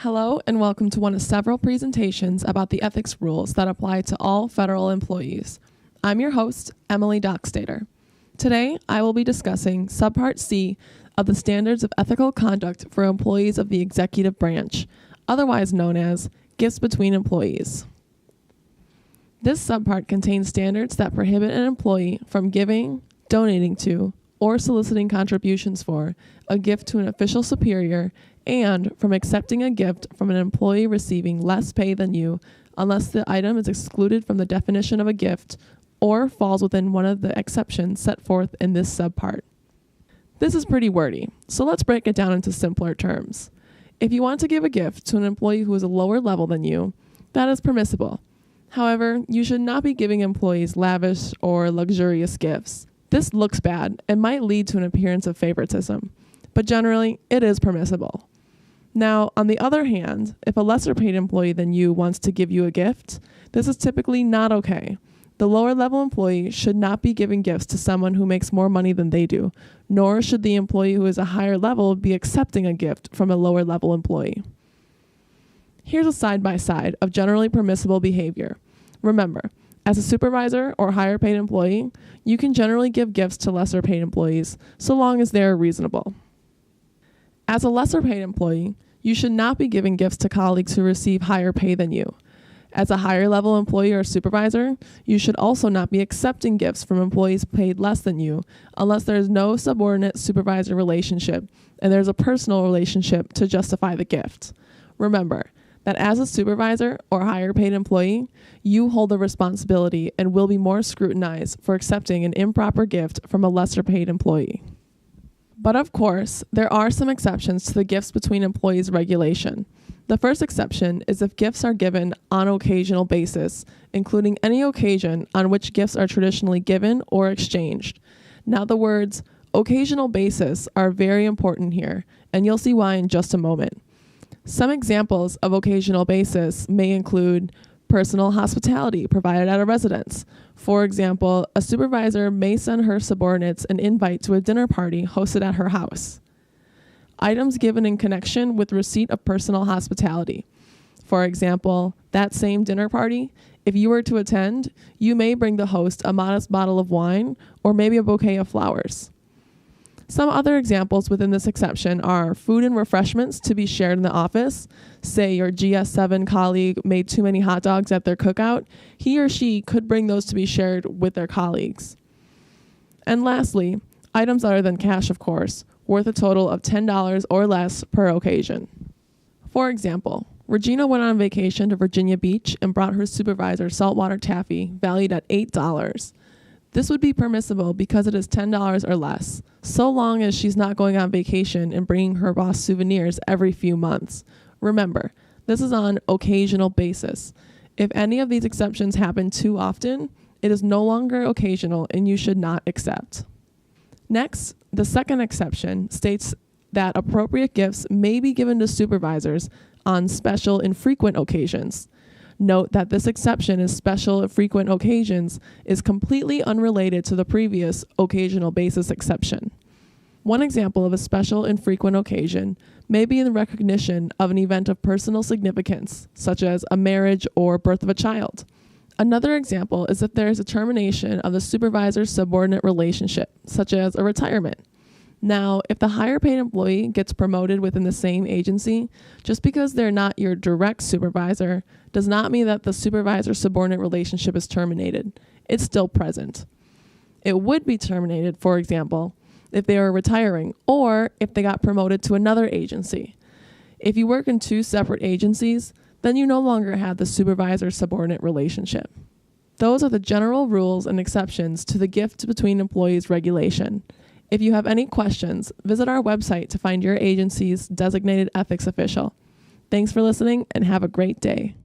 Hello and welcome to one of several presentations about the ethics rules that apply to all federal employees. I'm your host, Emily Dockstader. Today, I will be discussing Subpart C of the Standards of Ethical Conduct for Employees of the Executive Branch, otherwise known as Gifts Between Employees. This subpart contains standards that prohibit an employee from giving, donating to, or soliciting contributions for a gift to an official superior and from accepting a gift from an employee receiving less pay than you unless the item is excluded from the definition of a gift or falls within one of the exceptions set forth in this subpart. This is pretty wordy, so let's break it down into simpler terms. If you want to give a gift to an employee who is a lower level than you, that is permissible. However, you should not be giving employees lavish or luxurious gifts. This looks bad and might lead to an appearance of favoritism, but generally, it is permissible. Now, on the other hand, if a lesser paid employee than you wants to give you a gift, this is typically not okay. The lower level employee should not be giving gifts to someone who makes more money than they do, nor should the employee who is a higher level be accepting a gift from a lower level employee. Here's a side-by-side of generally permissible behavior. Remember, as a supervisor or higher paid employee, you can generally give gifts to lesser paid employees so long as they are reasonable. As a lesser paid employee, you should not be giving gifts to colleagues who receive higher pay than you. As a higher level employee or supervisor, you should also not be accepting gifts from employees paid less than you unless there is no subordinate supervisor relationship and there's a personal relationship to justify the gift. Remember that as a supervisor or higher paid employee, you hold the responsibility and will be more scrutinized for accepting an improper gift from a lesser paid employee. But of course, there are some exceptions to the gifts between employees regulation. The first exception is if gifts are given on an occasional basis, including any occasion on which gifts are traditionally given or exchanged. Now the words occasional basis are very important here, and you'll see why in just a moment. Some examples of occasional basis may include personal hospitality provided at a residence. For example, a supervisor may send her subordinates an invite to a dinner party hosted at her house. Items given in connection with receipt of personal hospitality. For example, that same dinner party, if you were to attend, you may bring the host a modest bottle of wine or maybe a bouquet of flowers. Some other examples within this exception are food and refreshments to be shared in the office. Say your GS7 colleague made too many hot dogs at their cookout. He or she could bring those to be shared with their colleagues. And lastly, items other than cash, of course, worth a total of $10 or less per occasion. For example, Regina went on vacation to Virginia Beach and brought her supervisor saltwater taffy valued at $8. This would be permissible because it is $10 or less, so long as she's not going on vacation and bringing her boss souvenirs every few months. Remember, this is on occasional basis. If any of these exceptions happen too often, it is no longer occasional and you should not accept. Next, the second exception states that appropriate gifts may be given to supervisors on special and frequent occasions. Note that this exception is special and frequent occasions is completely unrelated to the previous occasional basis exception. One example of a special and frequent occasion may be in the recognition of an event of personal significance, such as a marriage or birth of a child. Another example is if there is a termination of the supervisor-subordinate relationship, such as a retirement. Now, if the higher paid employee gets promoted within the same agency, just because they're not your direct supervisor does not mean that the supervisor-subordinate relationship is terminated. It's still present. It would be terminated, for example, if they are retiring or if they got promoted to another agency. If you work in two separate agencies, then you no longer have the supervisor-subordinate relationship. Those are the general rules and exceptions to the gift between employees regulation. If you have any questions, visit our website to find your agency's designated ethics official. Thanks for listening and have a great day.